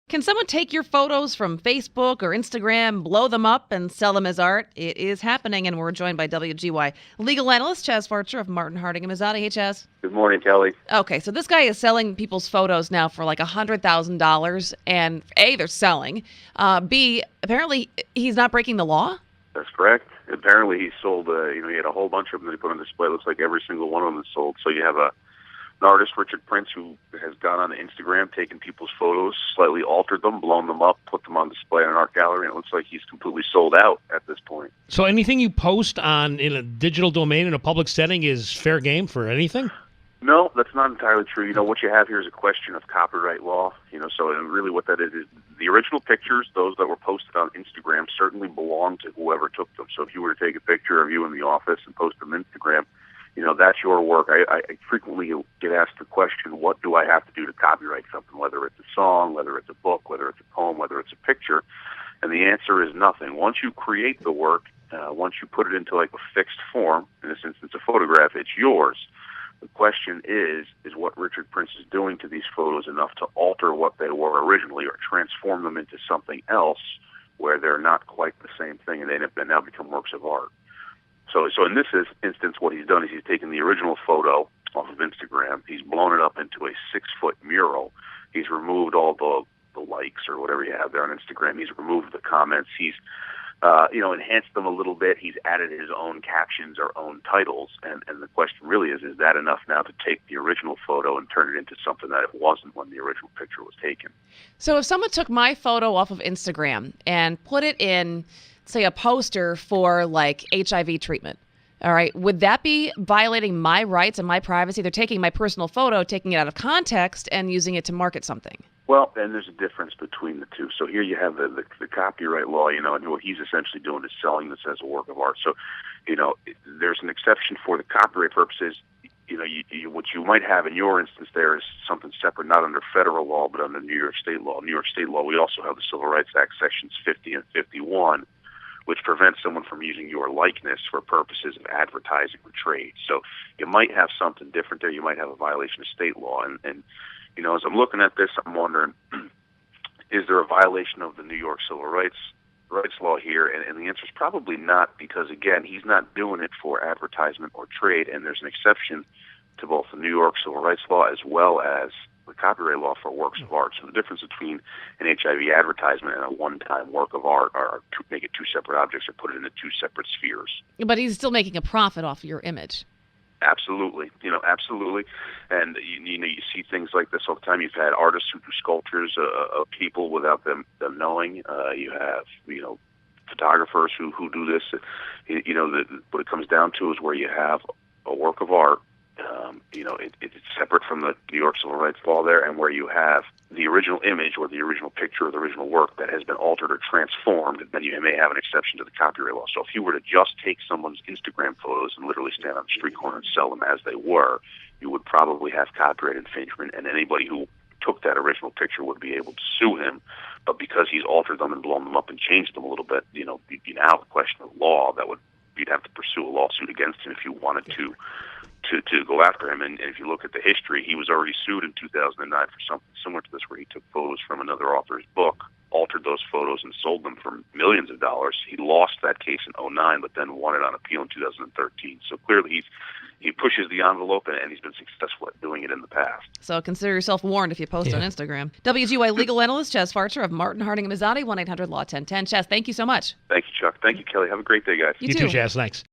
Can someone take your photos from Facebook or Instagram, blow them up, and sell them as art? It is happening, and we're joined by WGY legal analyst Chaz Farcher of Martin, Harding & Mazzotti. Hey, Chaz. Good morning, Kelly. Okay, so this guy is selling people's photos now for like $100,000, and A, they're selling. B, apparently he's not breaking the law? That's correct. Apparently he sold, he had a whole bunch of them that he put on display. It looks like every single one of them is sold. So you have an artist, Richard Prince, who has gone on Instagram, taken people's photos, slightly altered them, blown them up, put them on display in an art gallery, and it looks like he's completely sold out at this point. So anything you post in a digital domain in a public setting is fair game for anything? No, that's not entirely true. What you have here is a question of copyright law. So really what that is the original pictures, those that were posted on Instagram, certainly belong to whoever took them. So if you were to take a picture of you in the office and post them on Instagram, that's your work. I frequently get asked the question, what do I have to do to copyright something, whether it's a song, whether it's a book, whether it's a poem, whether it's a picture? And the answer is nothing. Once you create the work, once you put it into like a fixed form, in this instance a photograph, it's yours. The question is what Richard Prince is doing to these photos enough to alter what they were originally or transform them into something else where they're not quite the same thing and they now become works of art? So in this instance, what he's done is he's taken the original photo off of Instagram. He's blown it up into a 6-foot mural. He's removed all the likes or whatever you have there on Instagram. He's removed the comments. He's enhanced them a little bit. He's added his own captions or own titles. And the question really is that enough now to take the original photo and turn it into something that it wasn't when the original picture was taken? So if someone took my photo off of Instagram and put it in, say, a poster for like HIV treatment, all right, would that be violating my rights and my privacy? They're taking my personal photo, taking it out of context, and using it to market something. Well, and there's a difference between the two. So here you have the copyright law, and what he's essentially doing is selling this as a work of art. So, there's an exception for the copyright purposes. What you might have in your instance there is something separate, not under federal law, but under New York State law. New York State law, we also have the Civil Rights Act sections 50 and 51, which prevents someone from using your likeness for purposes of advertising or trade. So you might have something different there. You might have a violation of state law. And as I'm looking at this, I'm wondering, is there a violation of the New York Civil Rights law here? And the answer is probably not, because, again, he's not doing it for advertisement or trade, and there's an exception to both the New York Civil Rights law as well as the copyright law for works of art. So the difference between an HIV advertisement and a one-time work of art are to make it two separate objects or put it into two separate spheres. But he's still making a profit off your image. Absolutely, absolutely. And you see things like this all the time. You've had artists who do sculptures of people without them knowing. You have photographers who do this. What it comes down to is where you have a work of art. It's separate from the New York Civil Rights law there, and where you have the original image or the original picture or the original work that has been altered or transformed, then you may have an exception to the copyright law. So if you were to just take someone's Instagram photos and literally stand on the street corner and sell them as they were, you would probably have copyright infringement, and anybody who took that original picture would be able to sue him. But because he's altered them and blown them up and changed them a little bit, you'd now have a question of law you'd have to pursue a lawsuit against him if you wanted to go after him. And if you look at the history, he was already sued in 2009 for something similar to this, where he took photos from another author's book, altered those photos, and sold them for millions of dollars. He lost that case in 2009, but then won it on appeal in 2013. So clearly he pushes the envelope, and he's been successful at doing it in the past. So consider yourself warned if you post on Instagram. WGY legal analyst Chaz Farcher of Martin, Harding & Mazzotti, 1-800-LAW-1010. Chaz, thank you so much. Thank you, Chuck. Thank you, Kelly. Have a great day, guys. You too, Chaz. Thanks.